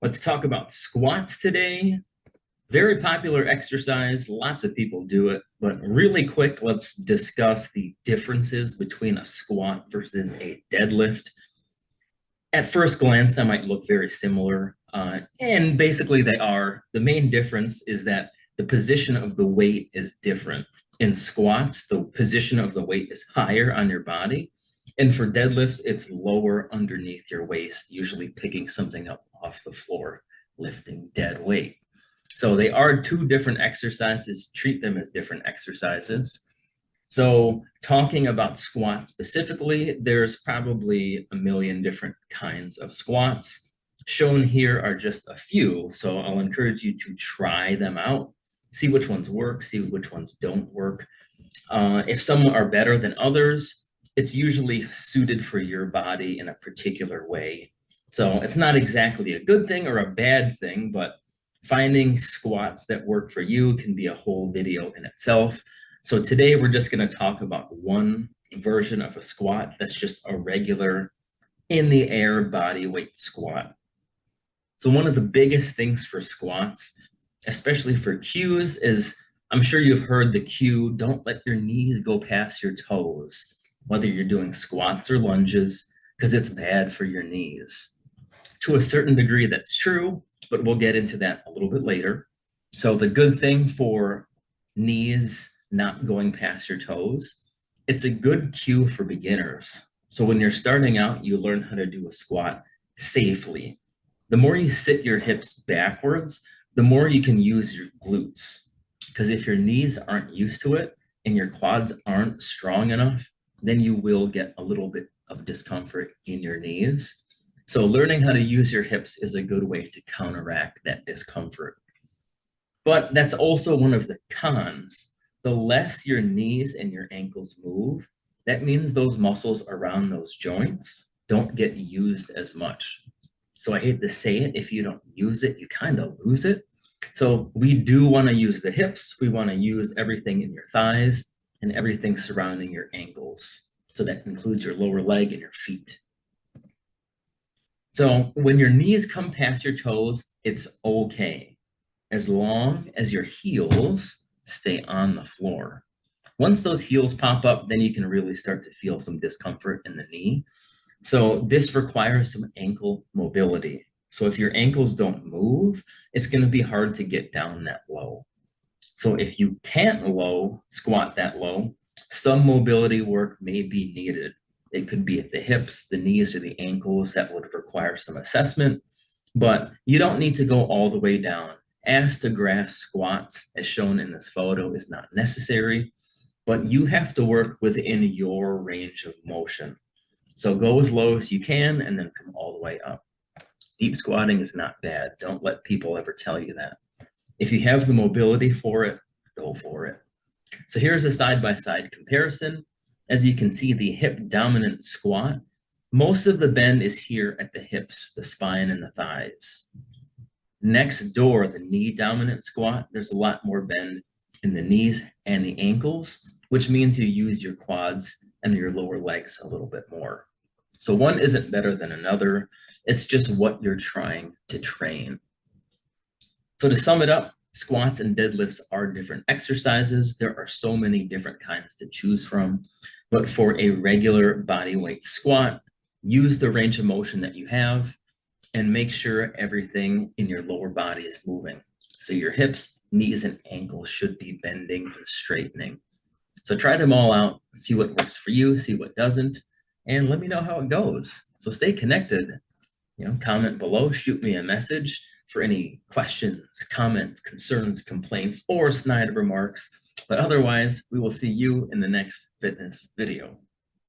Let's talk about squats today. Very popular exercise. Lots of people do it, but really quick, let's discuss the differences between a squat versus a deadlift. At first glance, that might look very similar, and basically they are. The main difference is that the position of the weight is different. In squats, the position of the weight is higher on your body, and for deadlifts, it's lower underneath your waist, usually picking something up off the floor, lifting dead weight. So they are two different exercises. Treat them as different exercises. So talking about squats specifically, there's probably a million different kinds of squats. Shown here are just a few, so I'll encourage you to try them out, see which ones work, see which ones don't work. If some are better than others, it's usually suited for your body in a particular way. So it's not exactly a good thing or a bad thing, but finding squats that work for you can be a whole video in itself. So today we're just going to talk about one version of a squat that's just a regular in the air body weight squat. So one of the biggest things for squats, especially for cues, is I'm sure you've heard the cue, don't let your knees go past your toes, whether you're doing squats or lunges, because it's bad for your knees. To a certain degree, that's true, but we'll get into that a little bit later. So the good thing for knees not going past your toes, it's a good cue for beginners. So when you're starting out, you learn how to do a squat safely. The more you sit your hips backwards, the more you can use your glutes. Because if your knees aren't used to it and your quads aren't strong enough, then you will get a little bit of discomfort in your knees. So learning how to use your hips is a good way to counteract that discomfort. But that's also one of the cons. The less your knees and your ankles move, that means those muscles around those joints don't get used as much. So I hate to say it, if you don't use it, you kind of lose it. So we do want to use the hips. We want to use everything in your thighs and everything surrounding your ankles. So that includes your lower leg and your feet. So when your knees come past your toes, it's okay, as long as your heels stay on the floor. Once those heels pop up, then you can really start to feel some discomfort in the knee. So this requires some ankle mobility. So if your ankles don't move, it's going to be hard to get down that low. So if you can't squat that low, some mobility work may be needed. It could be at the hips, the knees, or the ankles. That would require some assessment, but you don't need to go all the way down. Ass to grass squats, as shown in this photo, is not necessary, but you have to work within your range of motion. So go as low as you can and then come all the way up. Deep squatting is not bad. Don't let people ever tell you that. If you have the mobility for it, go for it. So here's a side-by-side comparison. As you can see, the hip dominant squat, most of the bend is here at the hips, the spine, and the thighs. Next door, the knee dominant squat, there's a lot more bend in the knees and the ankles, which means you use your quads and your lower legs a little bit more. So one isn't better than another. It's just what you're trying to train. So to sum it up, squats and deadlifts are different exercises. There are so many different kinds to choose from. But for a regular body weight squat, use the range of motion that you have and make sure everything in your lower body is moving. So your hips, knees, and ankles should be bending and straightening. So try them all out, see what works for you, see what doesn't, and let me know how it goes. So stay connected. Comment below, shoot me a message for any questions, comments, concerns, complaints, or snide remarks. But otherwise, we will see you in the next fitness video.